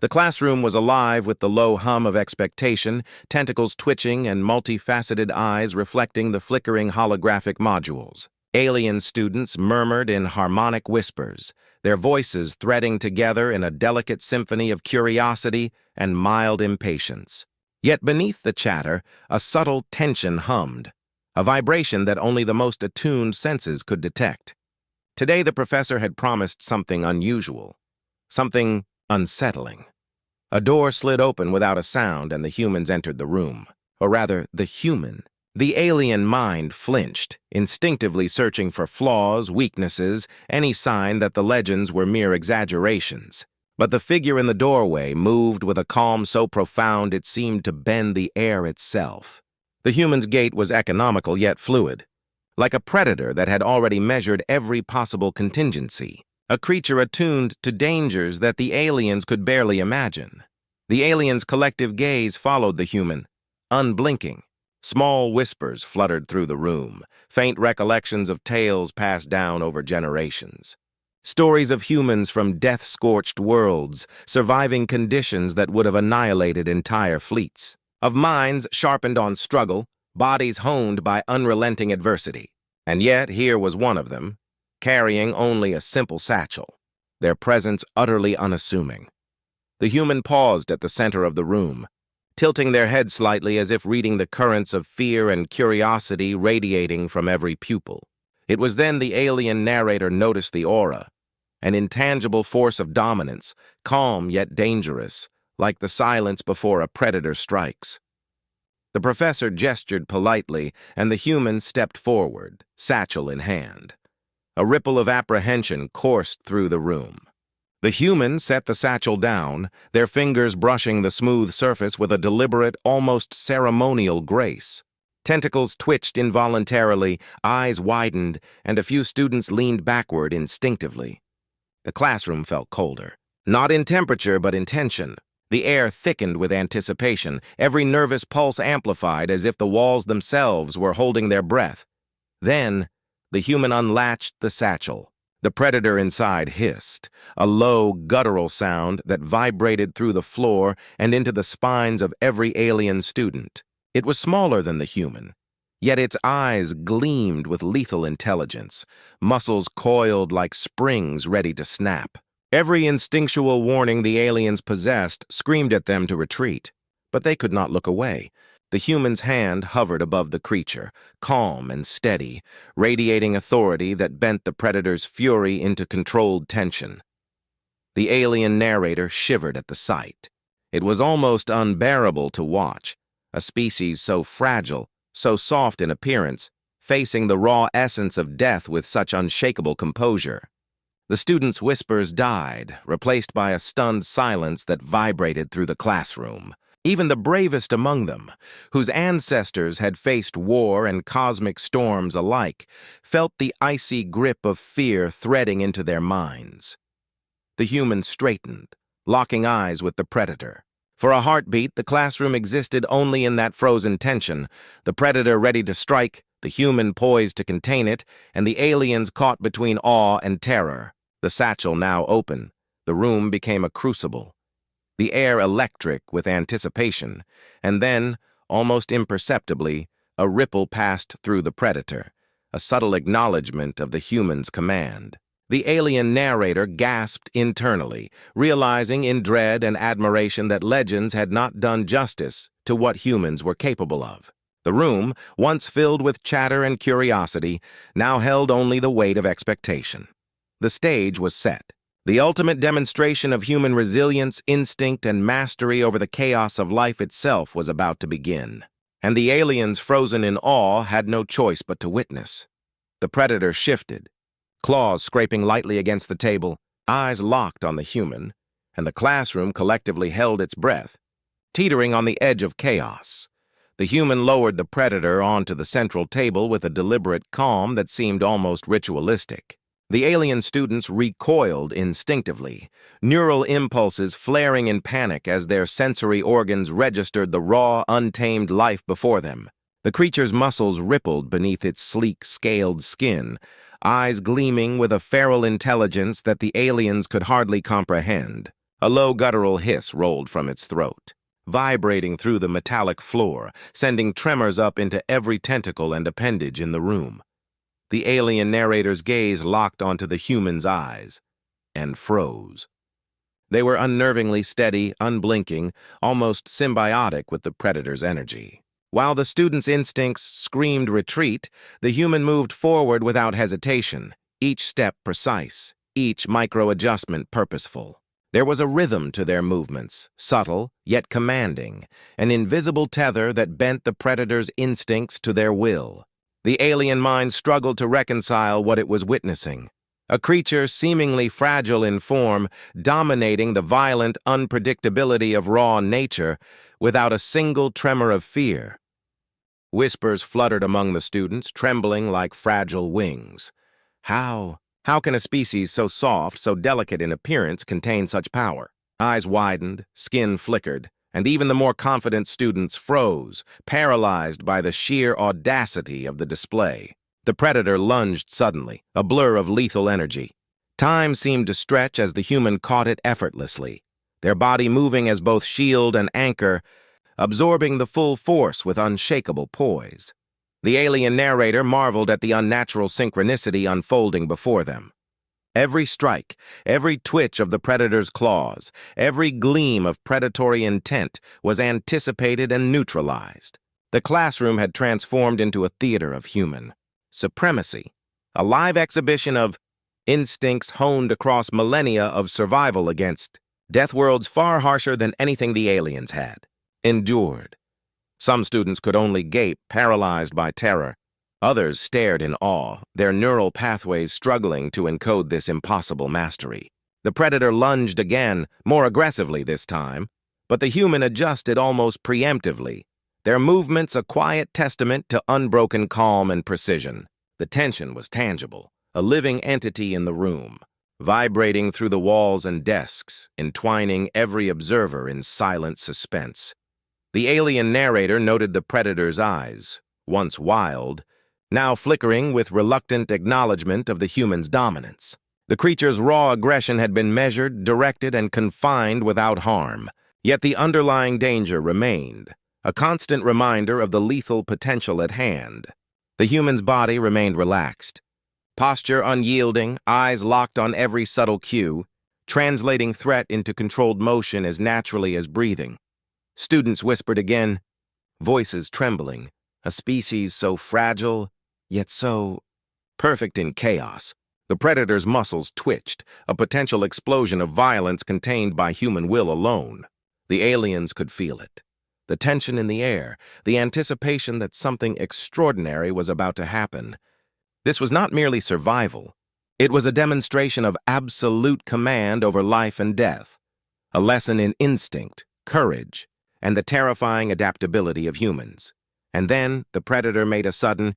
The classroom was alive with the low hum of expectation, tentacles twitching and multifaceted eyes reflecting the flickering holographic modules. Alien students murmured in harmonic whispers, their voices threading together in a delicate symphony of curiosity and mild impatience. Yet beneath the chatter, a subtle tension hummed, a vibration that only the most attuned senses could detect. Today the professor had promised something unusual, something unsettling. A door slid open without a sound and the humans entered the room. Or rather, the human. The alien mind flinched, instinctively searching for flaws, weaknesses, any sign that the legends were mere exaggerations. But the figure in the doorway moved with a calm so profound it seemed to bend the air itself. The human's gait was economical yet fluid, like a predator that had already measured every possible contingency. A creature attuned to dangers that the aliens could barely imagine. The aliens' collective gaze followed the human, unblinking. Small whispers fluttered through the room, faint recollections of tales passed down over generations. Stories of humans from death-scorched worlds, surviving conditions that would have annihilated entire fleets. Of minds sharpened on struggle, bodies honed by unrelenting adversity. And yet here was one of them, carrying only a simple satchel, their presence utterly unassuming. The human paused at the center of the room, tilting their head slightly as if reading the currents of fear and curiosity radiating from every pupil. It was then the alien narrator noticed the aura, an intangible force of dominance, calm yet dangerous, like the silence before a predator strikes. The professor gestured politely, and the human stepped forward, satchel in hand. A ripple of apprehension coursed through the room. The human set the satchel down, their fingers brushing the smooth surface with a deliberate, almost ceremonial grace. Tentacles twitched involuntarily, eyes widened, and a few students leaned backward instinctively. The classroom felt colder, not in temperature but in tension. The air thickened with anticipation, every nervous pulse amplified as if the walls themselves were holding their breath. Then, the human unlatched the satchel. The predator inside hissed, a low, guttural sound that vibrated through the floor and into the spines of every alien student. It was smaller than the human, yet its eyes gleamed with lethal intelligence, muscles coiled like springs ready to snap. Every instinctual warning the aliens possessed screamed at them to retreat, but they could not look away. The human's hand hovered above the creature, calm and steady, radiating authority that bent the predator's fury into controlled tension. The alien narrator shivered at the sight. It was almost unbearable to watch, a species so fragile, so soft in appearance, facing the raw essence of death with such unshakable composure. The students' whispers died, replaced by a stunned silence that vibrated through the classroom. Even the bravest among them, whose ancestors had faced war and cosmic storms alike, felt the icy grip of fear threading into their minds. The human straightened, locking eyes with the predator. For a heartbeat, the classroom existed only in that frozen tension, the predator ready to strike, the human poised to contain it, and the aliens caught between awe and terror. The satchel now open, the room became a crucible. The air electric with anticipation, and then, almost imperceptibly, a ripple passed through the predator, a subtle acknowledgement of the human's command. The alien narrator gasped internally, realizing in dread and admiration that legends had not done justice to what humans were capable of. The room, once filled with chatter and curiosity, now held only the weight of expectation. The stage was set. The ultimate demonstration of human resilience, instinct, and mastery over the chaos of life itself was about to begin. And the aliens, frozen in awe, had no choice but to witness. The predator shifted, claws scraping lightly against the table, eyes locked on the human, and the classroom collectively held its breath, teetering on the edge of chaos. The human lowered the predator onto the central table with a deliberate calm that seemed almost ritualistic. The alien students recoiled instinctively, neural impulses flaring in panic as their sensory organs registered the raw, untamed life before them. The creature's muscles rippled beneath its sleek, scaled skin, eyes gleaming with a feral intelligence that the aliens could hardly comprehend. A low guttural hiss rolled from its throat, vibrating through the metallic floor, sending tremors up into every tentacle and appendage in the room. The alien narrator's gaze locked onto the human's eyes and froze. They were unnervingly steady, unblinking, almost symbiotic with the predator's energy. While the student's instincts screamed retreat, the human moved forward without hesitation, each step precise, each micro-adjustment purposeful. There was a rhythm to their movements, subtle yet commanding, an invisible tether that bent the predator's instincts to their will. The alien mind struggled to reconcile what it was witnessing. A creature seemingly fragile in form, dominating the violent unpredictability of raw nature without a single tremor of fear. Whispers fluttered among the students, trembling like fragile wings. How can a species so soft, so delicate in appearance contain such power? Eyes widened, skin flickered, and even the more confident students froze, paralyzed by the sheer audacity of the display. The predator lunged suddenly, a blur of lethal energy. Time seemed to stretch as the human caught it effortlessly, their body moving as both shield and anchor, absorbing the full force with unshakable poise. The alien narrator marveled at the unnatural synchronicity unfolding before them. Every strike, every twitch of the predator's claws, every gleam of predatory intent was anticipated and neutralized. The classroom had transformed into a theater of human supremacy, a live exhibition of instincts honed across millennia of survival against Deathworlds far harsher than anything the aliens had endured. Some students could only gape, paralyzed by terror. Others stared in awe, their neural pathways struggling to encode this impossible mastery. The predator lunged again, more aggressively this time, but the human adjusted almost preemptively, their movements a quiet testament to unbroken calm and precision. The tension was tangible, a living entity in the room, vibrating through the walls and desks, entwining every observer in silent suspense. The alien narrator noted the predator's eyes, once wild, now flickering with reluctant acknowledgement of the human's dominance. The creature's raw aggression had been measured, directed, and confined without harm, yet the underlying danger remained, a constant reminder of the lethal potential at hand. The human's body remained relaxed, posture unyielding, eyes locked on every subtle cue, translating threat into controlled motion as naturally as breathing. Students whispered again, voices trembling, a species so fragile, yet so perfect in chaos. The predator's muscles twitched, a potential explosion of violence contained by human will alone. The aliens could feel it. The tension in the air, the anticipation that something extraordinary was about to happen. This was not merely survival. It was a demonstration of absolute command over life and death, a lesson in instinct, courage, and the terrifying adaptability of humans. And then the predator made a sudden,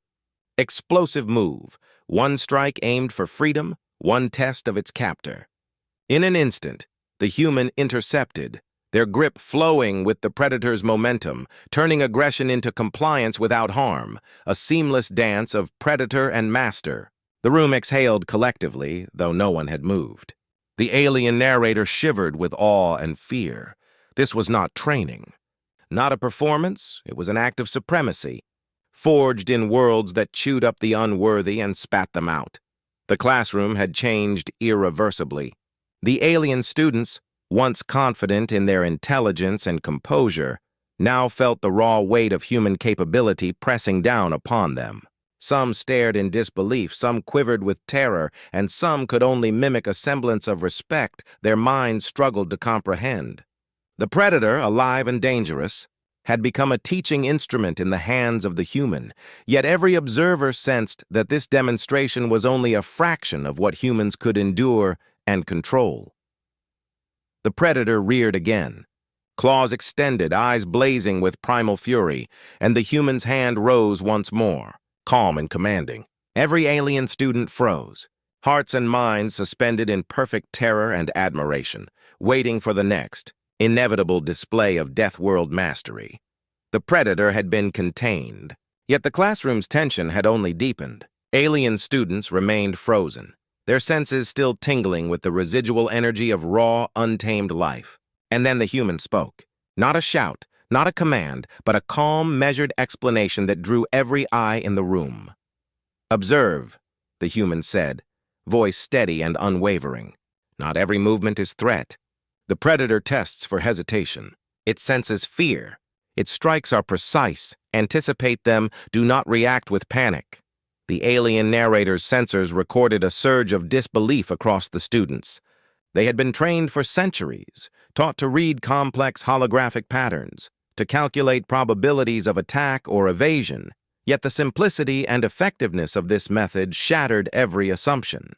explosive move, one strike aimed for freedom, one test of its captor. In an instant, the human intercepted, their grip flowing with the predator's momentum, turning aggression into compliance without harm, a seamless dance of predator and master. The room exhaled collectively, though no one had moved. The alien narrator shivered with awe and fear. This was not training. Not a performance, it was an act of supremacy, forged in worlds that chewed up the unworthy and spat them out. The classroom had changed irreversibly. The alien students, once confident in their intelligence and composure, now felt the raw weight of human capability pressing down upon them. Some stared in disbelief, some quivered with terror, and some could only mimic a semblance of respect their minds struggled to comprehend. The predator, alive and dangerous, had become a teaching instrument in the hands of the human, yet every observer sensed that this demonstration was only a fraction of what humans could endure and control. The predator reared again, claws extended, eyes blazing with primal fury, and the human's hand rose once more, calm and commanding. Every alien student froze, hearts and minds suspended in perfect terror and admiration, waiting for the next, inevitable display of Deathworld mastery. The predator had been contained, yet the classroom's tension had only deepened. Alien students remained frozen, their senses still tingling with the residual energy of raw, untamed life. And then the human spoke. Not a shout, not a command, but a calm, measured explanation that drew every eye in the room. "Observe," the human said, voice steady and unwavering. "Not every movement is threat. The predator tests for hesitation. It senses fear. Its strikes are precise. Anticipate them, do not react with panic." The alien narrator's sensors recorded a surge of disbelief across the students. They had been trained for centuries, taught to read complex holographic patterns, to calculate probabilities of attack or evasion, yet the simplicity and effectiveness of this method shattered every assumption.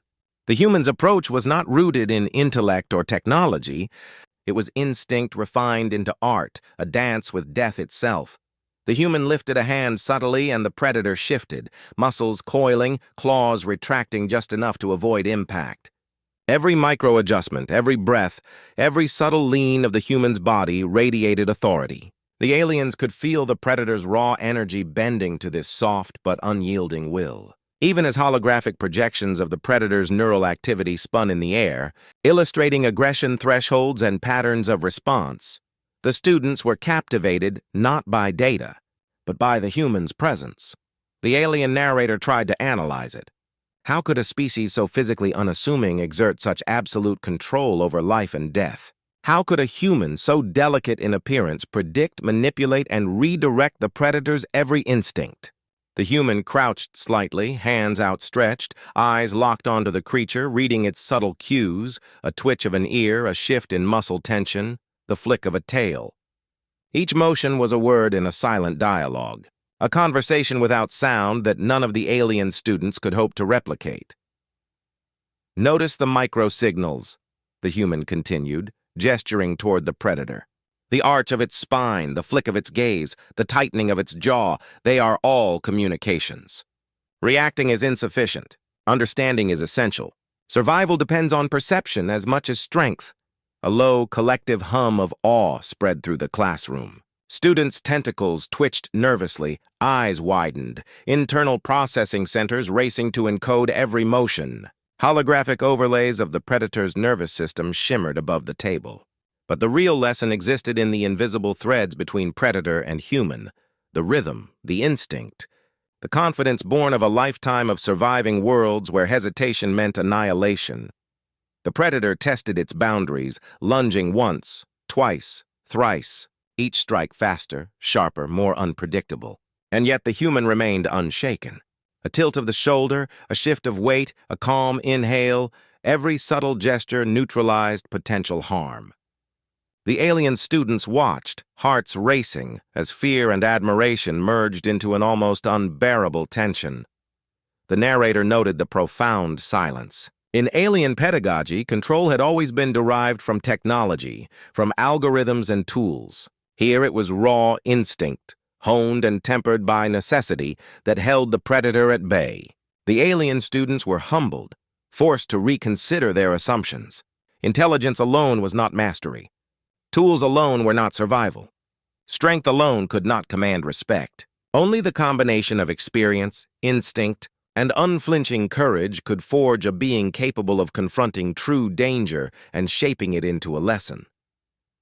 The human's approach was not rooted in intellect or technology. It was instinct refined into art, a dance with death itself. The human lifted a hand subtly and the predator shifted, muscles coiling, claws retracting just enough to avoid impact. Every micro-adjustment, every breath, every subtle lean of the human's body radiated authority. The aliens could feel the predator's raw energy bending to this soft but unyielding will. Even as holographic projections of the predator's neural activity spun in the air, illustrating aggression thresholds and patterns of response, the students were captivated not by data, but by the human's presence. The alien narrator tried to analyze it. How could a species so physically unassuming exert such absolute control over life and death? How could a human so delicate in appearance predict, manipulate, and redirect the predator's every instinct? The human crouched slightly, hands outstretched, eyes locked onto the creature, reading its subtle cues, a twitch of an ear, a shift in muscle tension, the flick of a tail. Each motion was a word in a silent dialogue, a conversation without sound that none of the alien students could hope to replicate. "Notice the micro-signals," the human continued, gesturing toward the predator. "The arch of its spine, the flick of its gaze, the tightening of its jaw, they are all communications. Reacting is insufficient. Understanding is essential. Survival depends on perception as much as strength." A low, collective hum of awe spread through the classroom. Students' tentacles twitched nervously, eyes widened, internal processing centers racing to encode every motion. Holographic overlays of the predator's nervous system shimmered above the table. But the real lesson existed in the invisible threads between predator and human, the rhythm, the instinct, the confidence born of a lifetime of surviving worlds where hesitation meant annihilation. The predator tested its boundaries, lunging once, twice, thrice, each strike faster, sharper, more unpredictable. And yet the human remained unshaken. A tilt of the shoulder, a shift of weight, a calm inhale, every subtle gesture neutralized potential harm. The alien students watched, hearts racing, as fear and admiration merged into an almost unbearable tension. The narrator noted the profound silence. In alien pedagogy, control had always been derived from technology, from algorithms and tools. Here it was raw instinct, honed and tempered by necessity, that held the predator at bay. The alien students were humbled, forced to reconsider their assumptions. Intelligence alone was not mastery. Tools alone were not survival. Strength alone could not command respect. Only the combination of experience, instinct, and unflinching courage could forge a being capable of confronting true danger and shaping it into a lesson.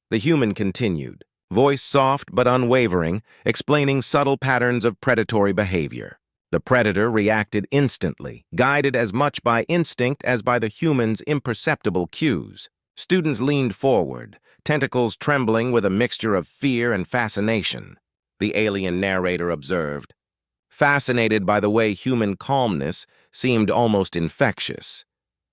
The human continued, voice soft but unwavering, explaining subtle patterns of predatory behavior. The predator reacted instantly, guided as much by instinct as by the human's imperceptible cues. Students leaned forward, tentacles trembling with a mixture of fear and fascination. The alien narrator observed, fascinated by the way human calmness seemed almost infectious.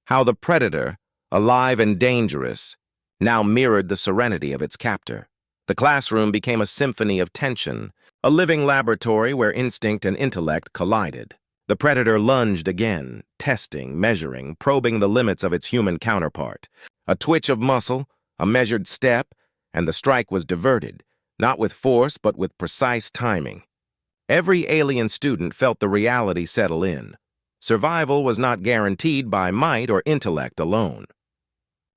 How the predator, alive and dangerous, now mirrored the serenity of its captor. The classroom became a symphony of tension, a living laboratory where instinct and intellect collided. The predator lunged again, testing, measuring, probing the limits of its human counterpart. A twitch of muscle, a measured step, and the strike was diverted, not with force but with precise timing. Every alien student felt the reality settle in. Survival was not guaranteed by might or intellect alone.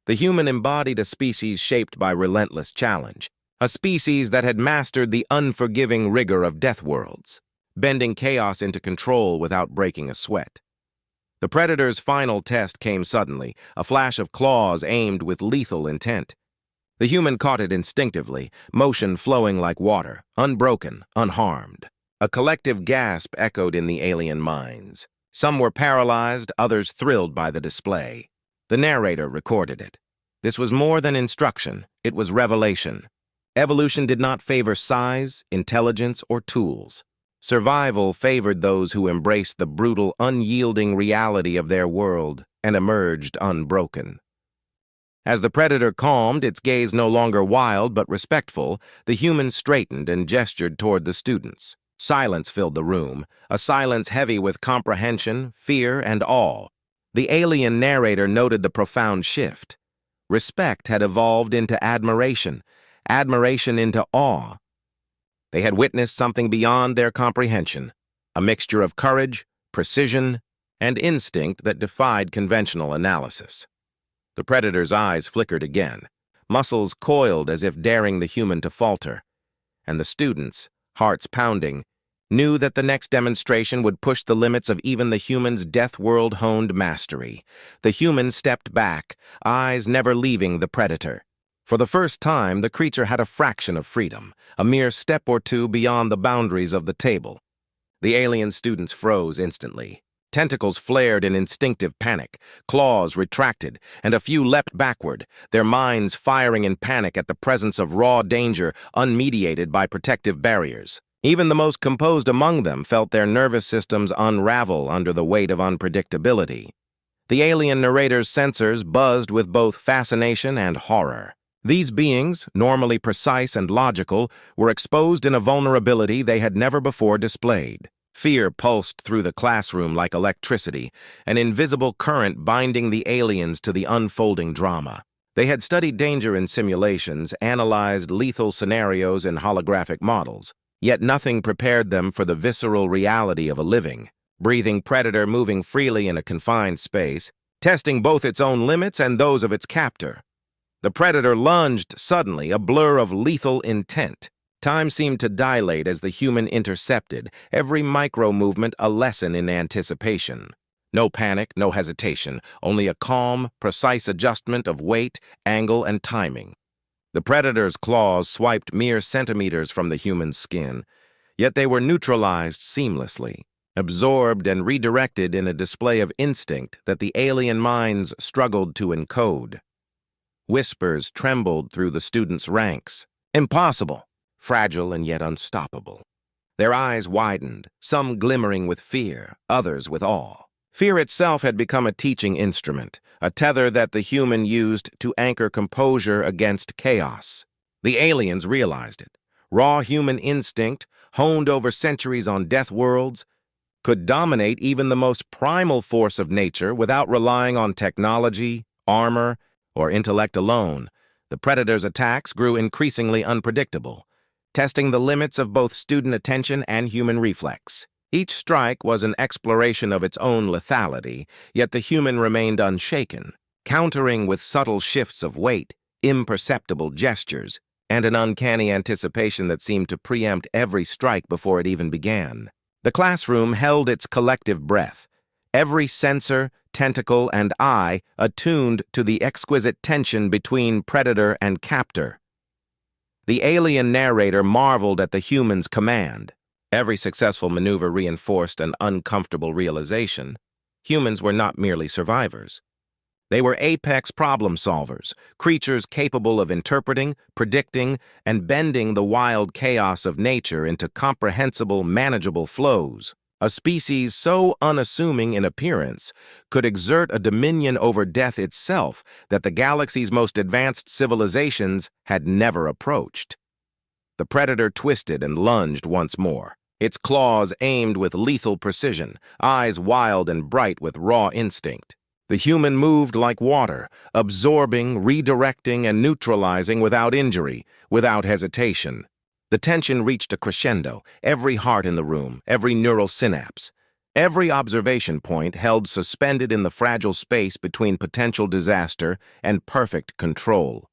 The human embodied a species shaped by relentless challenge, a species that had mastered the unforgiving rigor of Deathworlds, bending chaos into control without breaking a sweat. The predator's final test came suddenly, a flash of claws aimed with lethal intent. The human caught it instinctively, motion flowing like water, unbroken, unharmed. A collective gasp echoed in the alien minds. Some were paralyzed, others thrilled by the display. The narrator recorded it. This was more than instruction, it was revelation. Evolution did not favor size, intelligence, or tools. Survival favored those who embraced the brutal, unyielding reality of their world and emerged unbroken. As the predator calmed, its gaze no longer wild but respectful, the human straightened and gestured toward the students. Silence filled the room, a silence heavy with comprehension, fear, and awe. The alien narrator noted the profound shift. Respect had evolved into admiration, admiration into awe. They had witnessed something beyond their comprehension, a mixture of courage, precision, and instinct that defied conventional analysis. The predator's eyes flickered again, muscles coiled as if daring the human to falter, and the students, hearts pounding, knew that the next demonstration would push the limits of even the human's Deathworld-honed mastery. The human stepped back, eyes never leaving the predator. For the first time, the creature had a fraction of freedom, a mere step or two beyond the boundaries of the table. The alien students froze instantly. Tentacles flared in instinctive panic, claws retracted, and a few leapt backward, their minds firing in panic at the presence of raw danger unmediated by protective barriers. Even the most composed among them felt their nervous systems unravel under the weight of unpredictability. The alien narrator's sensors buzzed with both fascination and horror. These beings, normally precise and logical, were exposed in a vulnerability they had never before displayed. Fear pulsed through the classroom like electricity, an invisible current binding the aliens to the unfolding drama. They had studied danger in simulations, analyzed lethal scenarios in holographic models, yet nothing prepared them for the visceral reality of a living, breathing predator moving freely in a confined space, testing both its own limits and those of its captor. The predator lunged suddenly, a blur of lethal intent. Time seemed to dilate as the human intercepted, every micro-movement a lesson in anticipation. No panic, no hesitation, only a calm, precise adjustment of weight, angle, and timing. The predator's claws swiped mere centimeters from the human's skin, yet they were neutralized seamlessly, absorbed and redirected in a display of instinct that the alien minds struggled to encode. Whispers trembled through the students' ranks. Impossible! Fragile and yet unstoppable. Their eyes widened, some glimmering with fear, others with awe. Fear itself had become a teaching instrument, a tether that the human used to anchor composure against chaos. The aliens realized it. Raw human instinct, honed over centuries on death worlds, could dominate even the most primal force of nature without relying on technology, armor, or intellect alone. The predator's attacks grew increasingly unpredictable, testing the limits of both student attention and human reflex. Each strike was an exploration of its own lethality, yet the human remained unshaken, countering with subtle shifts of weight, imperceptible gestures, and an uncanny anticipation that seemed to preempt every strike before it even began. The classroom held its collective breath, every sensor, tentacle, and eye attuned to the exquisite tension between predator and captor. The alien narrator marveled at the human's command. Every successful maneuver reinforced an uncomfortable realization. Humans were not merely survivors. They were apex problem solvers, creatures capable of interpreting, predicting, and bending the wild chaos of nature into comprehensible, manageable flows. A species so unassuming in appearance could exert a dominion over death itself that the galaxy's most advanced civilizations had never approached. The predator twisted and lunged once more, its claws aimed with lethal precision, eyes wild and bright with raw instinct. The human moved like water, absorbing, redirecting, and neutralizing without injury, without hesitation. The tension reached a crescendo, every heart in the room, every neural synapse, every observation point held suspended in the fragile space between potential disaster and perfect control.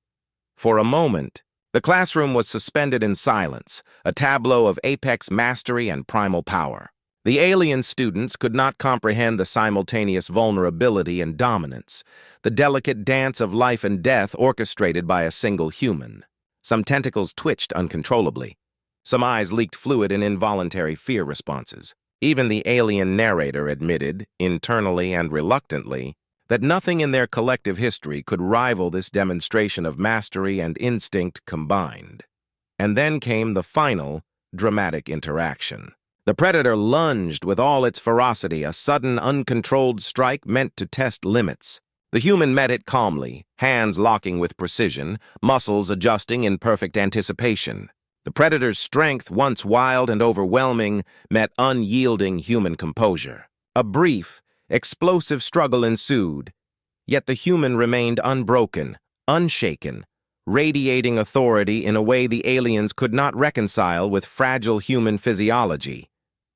For a moment, the classroom was suspended in silence, a tableau of apex mastery and primal power. The alien students could not comprehend the simultaneous vulnerability and dominance, the delicate dance of life and death orchestrated by a single human. Some tentacles twitched uncontrollably. Some eyes leaked fluid in involuntary fear responses. Even the alien narrator admitted, internally and reluctantly, that nothing in their collective history could rival this demonstration of mastery and instinct combined. And then came the final, dramatic interaction. The predator lunged with all its ferocity, a sudden, uncontrolled strike meant to test limits. The human met it calmly, hands locking with precision, muscles adjusting in perfect anticipation. The predator's strength, once wild and overwhelming, met unyielding human composure. A brief, explosive struggle ensued, yet the human remained unbroken, unshaken, radiating authority in a way the aliens could not reconcile with fragile human physiology.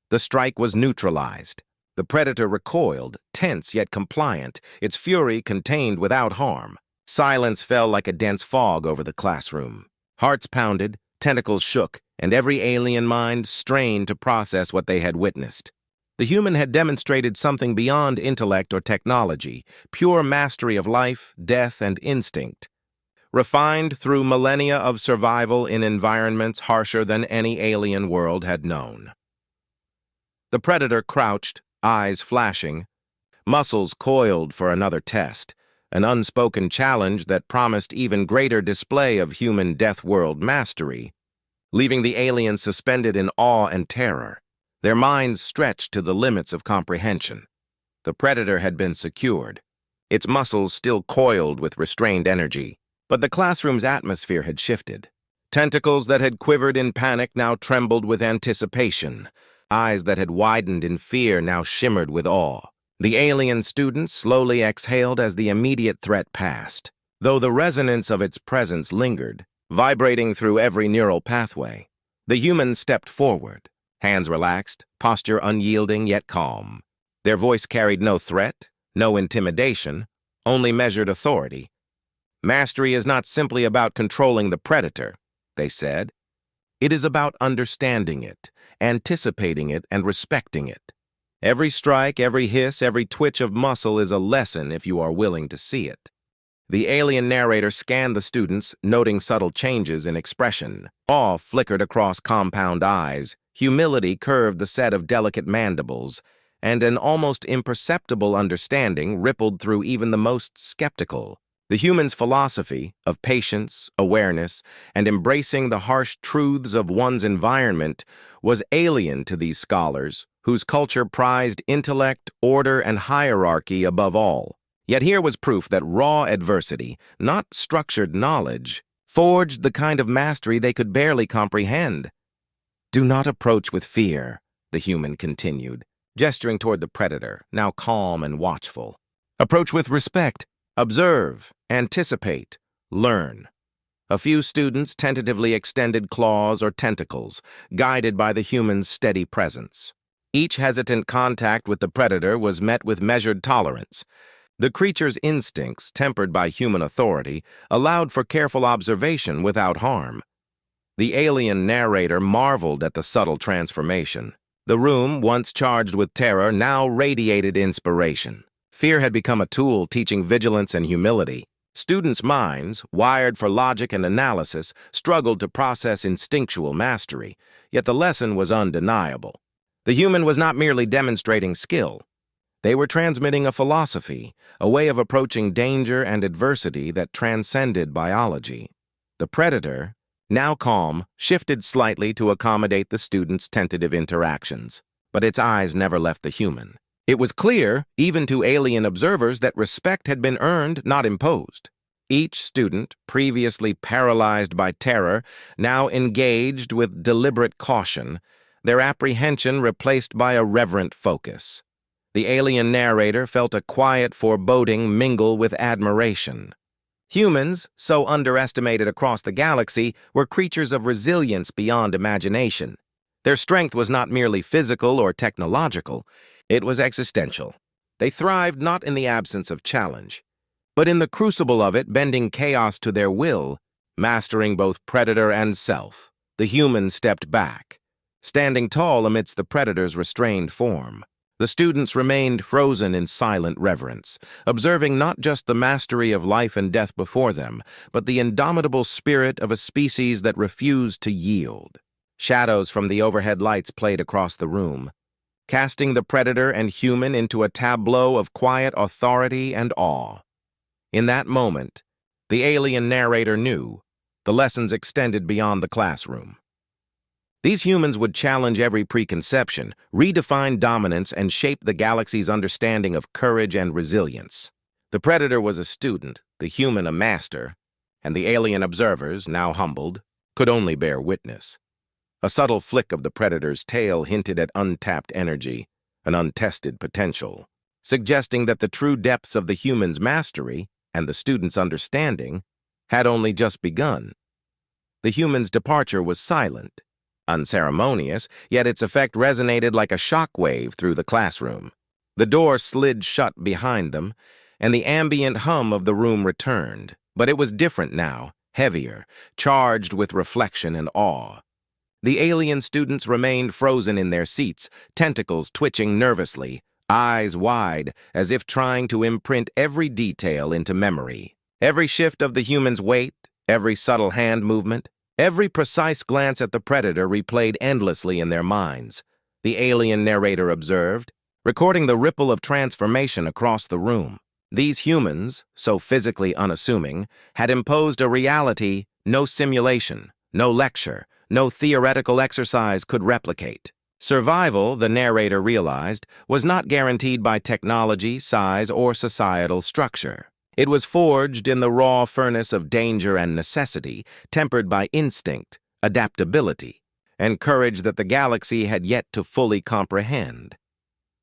The strike was neutralized. The predator recoiled, tense yet compliant, its fury contained without harm. Silence fell like a dense fog over the classroom. Hearts pounded, tentacles shook, and every alien mind strained to process what they had witnessed. The human had demonstrated something beyond intellect or technology, pure mastery of life, death, and instinct. Refined through millennia of survival in environments harsher than any alien world had known. The predator crouched, eyes flashing, muscles coiled for another test, an unspoken challenge that promised even greater display of human Deathworld mastery, leaving the aliens suspended in awe and terror, their minds stretched to the limits of comprehension. The predator had been secured, its muscles still coiled with restrained energy, but the classroom's atmosphere had shifted. Tentacles that had quivered in panic now trembled with anticipation. Eyes that had widened in fear now shimmered with awe. The alien students slowly exhaled as the immediate threat passed, though the resonance of its presence lingered, vibrating through every neural pathway. The humans stepped forward, hands relaxed, posture unyielding yet calm. Their voice carried no threat, no intimidation, only measured authority. "Mastery is not simply about controlling the predator," they said. "It is about understanding it, anticipating it, and respecting it. Every strike, every hiss, every twitch of muscle is a lesson if you are willing to see it." The alien narrator scanned the students, noting subtle changes in expression. Awe flickered across compound eyes, humility curved the set of delicate mandibles, and an almost imperceptible understanding rippled through even the most skeptical. The human's philosophy of patience, awareness, and embracing the harsh truths of one's environment was alien to these scholars, whose culture prized intellect, order, and hierarchy above all. Yet here was proof that raw adversity, not structured knowledge, forged the kind of mastery they could barely comprehend. "Do not approach with fear," the human continued, gesturing toward the predator, now calm and watchful. "Approach with respect. Observe, anticipate, learn." A few students tentatively extended claws or tentacles, guided by the human's steady presence. Each hesitant contact with the predator was met with measured tolerance. The creature's instincts, tempered by human authority, allowed for careful observation without harm. The alien narrator marveled at the subtle transformation. The room, once charged with terror, now radiated inspiration. Fear had become a tool teaching vigilance and humility. Students' minds, wired for logic and analysis, struggled to process instinctual mastery, yet the lesson was undeniable. The human was not merely demonstrating skill. They were transmitting a philosophy, a way of approaching danger and adversity that transcended biology. The predator, now calm, shifted slightly to accommodate the students' tentative interactions, but its eyes never left the human. It was clear, even to alien observers, that respect had been earned, not imposed. Each student, previously paralyzed by terror, now engaged with deliberate caution, their apprehension replaced by a reverent focus. The alien narrator felt a quiet foreboding mingle with admiration. Humans, so underestimated across the galaxy, were creatures of resilience beyond imagination. Their strength was not merely physical or technological, it was existential. They thrived not in the absence of challenge, but in the crucible of it, bending chaos to their will, mastering both predator and self. The human stepped back, standing tall amidst the predator's restrained form. The students remained frozen in silent reverence, observing not just the mastery of life and death before them, but the indomitable spirit of a species that refused to yield. Shadows from the overhead lights played across the room, casting the predator and human into a tableau of quiet authority and awe. In that moment, the alien narrator knew the lessons extended beyond the classroom. These humans would challenge every preconception, redefine dominance, and shape the galaxy's understanding of courage and resilience. The predator was a student, the human a master, and the alien observers, now humbled, could only bear witness. A subtle flick of the predator's tail hinted at untapped energy, an untested potential, suggesting that the true depths of the human's mastery and the student's understanding had only just begun. The human's departure was silent, unceremonious, yet its effect resonated like a shockwave through the classroom. The door slid shut behind them, and the ambient hum of the room returned. But it was different now, heavier, charged with reflection and awe. The alien students remained frozen in their seats, tentacles twitching nervously, eyes wide, as if trying to imprint every detail into memory. Every shift of the human's weight, every subtle hand movement, every precise glance at the predator replayed endlessly in their minds. The alien narrator observed, recording the ripple of transformation across the room. These humans, so physically unassuming, had imposed a reality no simulation, no lecture, no theoretical exercise could replicate. Survival, the narrator realized, was not guaranteed by technology, size, or societal structure. It was forged in the raw furnace of danger and necessity, tempered by instinct, adaptability, and courage that the galaxy had yet to fully comprehend.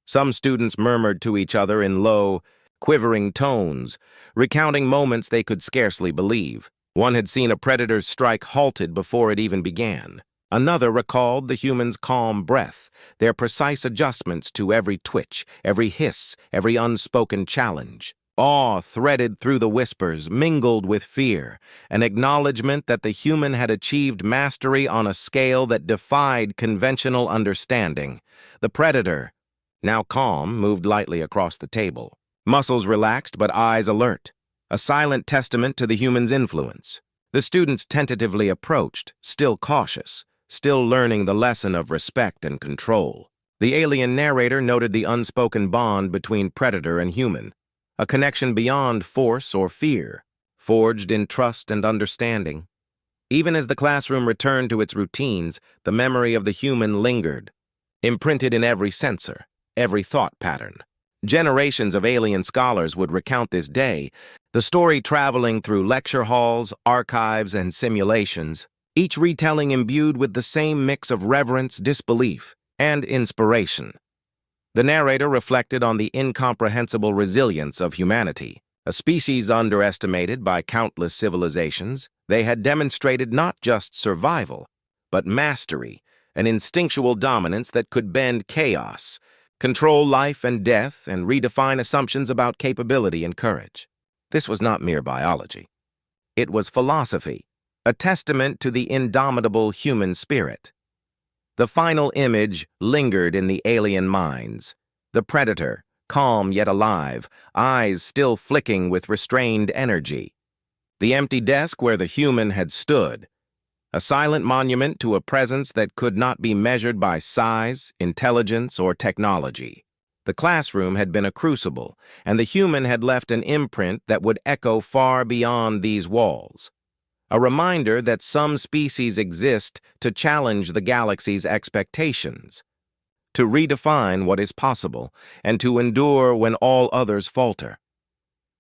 Some students murmured to each other in low, quivering tones, recounting moments they could scarcely believe. One had seen a predator's strike halted before it even began. Another recalled the human's calm breath, their precise adjustments to every twitch, every hiss, every unspoken challenge. Awe threaded through the whispers, mingled with fear, an acknowledgement that the human had achieved mastery on a scale that defied conventional understanding. The predator, now calm, moved lightly across the table, muscles relaxed but eyes alert, a silent testament to the human's influence. The students tentatively approached, still cautious, still learning the lesson of respect and control. The alien narrator noted the unspoken bond between predator and human, a connection beyond force or fear, forged in trust and understanding. Even as the classroom returned to its routines, the memory of the human lingered, imprinted in every sensor, every thought pattern. Generations of alien scholars would recount this day, the story traveling through lecture halls, archives, and simulations, each retelling imbued with the same mix of reverence, disbelief, and inspiration. The narrator reflected on the incomprehensible resilience of humanity. A species underestimated by countless civilizations, they had demonstrated not just survival, but mastery, an instinctual dominance that could bend chaos, control life and death, and redefine assumptions about capability and courage. This was not mere biology. It was philosophy, a testament to the indomitable human spirit. The final image lingered in the alien minds. The predator, calm yet alive, eyes still flicking with restrained energy. The empty desk where the human had stood, a silent monument to a presence that could not be measured by size, intelligence, or technology. The classroom had been a crucible, and the human had left an imprint that would echo far beyond these walls. A reminder that some species exist to challenge the galaxy's expectations, to redefine what is possible, and to endure when all others falter.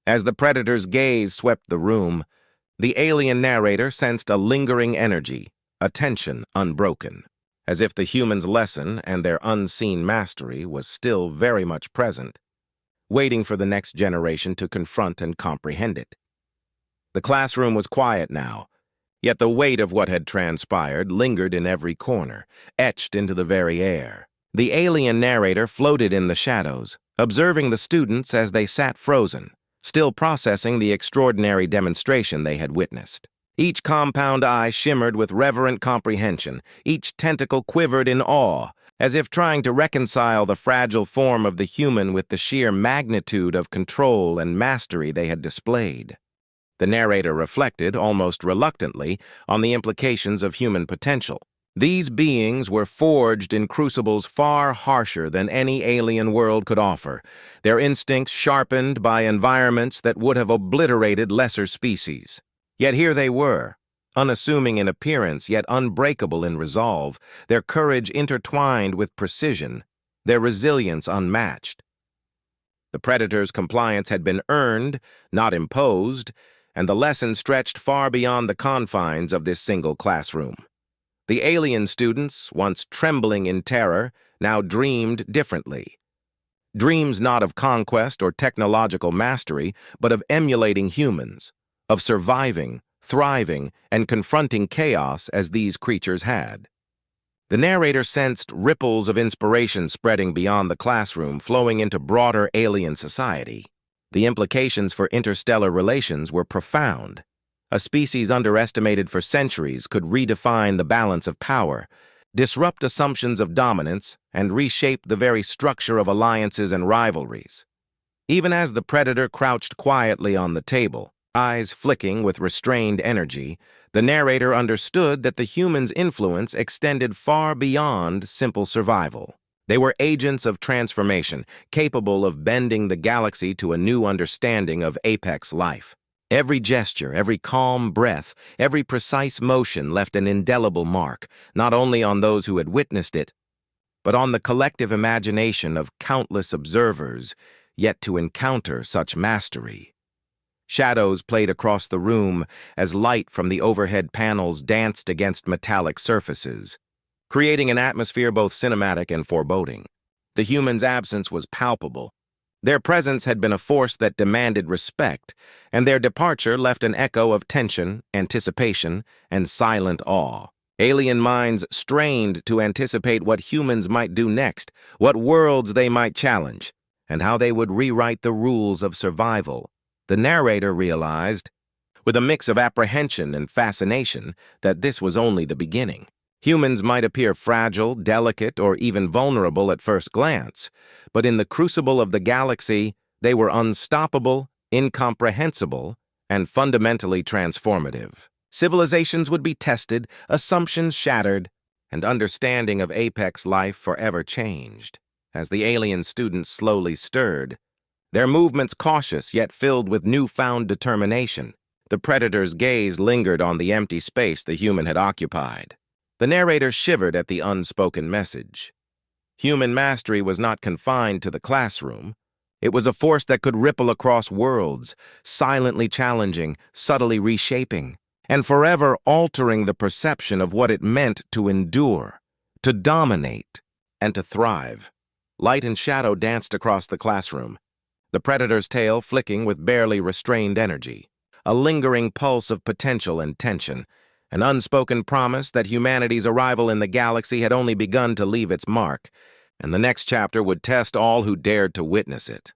As the predator's gaze swept the room, the alien narrator sensed a lingering energy, a tension unbroken, as if the human's lesson and their unseen mastery was still very much present, waiting for the next generation to confront and comprehend it. The classroom was quiet now, yet the weight of what had transpired lingered in every corner, etched into the very air. The alien narrator floated in the shadows, observing the students as they sat frozen, still processing the extraordinary demonstration they had witnessed. Each compound eye shimmered with reverent comprehension, each tentacle quivered in awe, as if trying to reconcile the fragile form of the human with the sheer magnitude of control and mastery they had displayed. The narrator reflected, almost reluctantly, on the implications of human potential. These beings were forged in crucibles far harsher than any alien world could offer, their instincts sharpened by environments that would have obliterated lesser species. Yet here they were, unassuming in appearance yet unbreakable in resolve, their courage intertwined with precision, their resilience unmatched. The Predator's compliance had been earned, not imposed, and the lesson stretched far beyond the confines of this single classroom. The alien students, once trembling in terror, now dreamed differently. Dreams not of conquest or technological mastery, but of emulating humans, of surviving, thriving, and confronting chaos as these creatures had. The narrator sensed ripples of inspiration spreading beyond the classroom, flowing into broader alien society. The implications for interstellar relations were profound. A species underestimated for centuries could redefine the balance of power, disrupt assumptions of dominance, and reshape the very structure of alliances and rivalries. Even as the Predator crouched quietly on the table, eyes flicking with restrained energy, the narrator understood that the human's influence extended far beyond simple survival. They were agents of transformation, capable of bending the galaxy to a new understanding of apex life. Every gesture, every calm breath, every precise motion left an indelible mark, not only on those who had witnessed it, but on the collective imagination of countless observers yet to encounter such mastery. Shadows played across the room as light from the overhead panels danced against metallic surfaces, creating an atmosphere both cinematic and foreboding. The humans' absence was palpable. Their presence had been a force that demanded respect, and their departure left an echo of tension, anticipation, and silent awe. Alien minds strained to anticipate what humans might do next, what worlds they might challenge, and how they would rewrite the rules of survival. The narrator realized, with a mix of apprehension and fascination, that this was only the beginning. Humans might appear fragile, delicate, or even vulnerable at first glance, but in the crucible of the galaxy, they were unstoppable, incomprehensible, and fundamentally transformative. Civilizations would be tested, assumptions shattered, and understanding of apex life forever changed. As the alien students slowly stirred, their movements cautious yet filled with newfound determination, the Predator's gaze lingered on the empty space the human had occupied. The narrator shivered at the unspoken message. Human mastery was not confined to the classroom. It was a force that could ripple across worlds, silently challenging, subtly reshaping, and forever altering the perception of what it meant to endure, to dominate, and to thrive. Light and shadow danced across the classroom, the Predator's tail flicking with barely restrained energy, a lingering pulse of potential and tension, an unspoken promise that humanity's arrival in the galaxy had only begun to leave its mark, and the next chapter would test all who dared to witness it.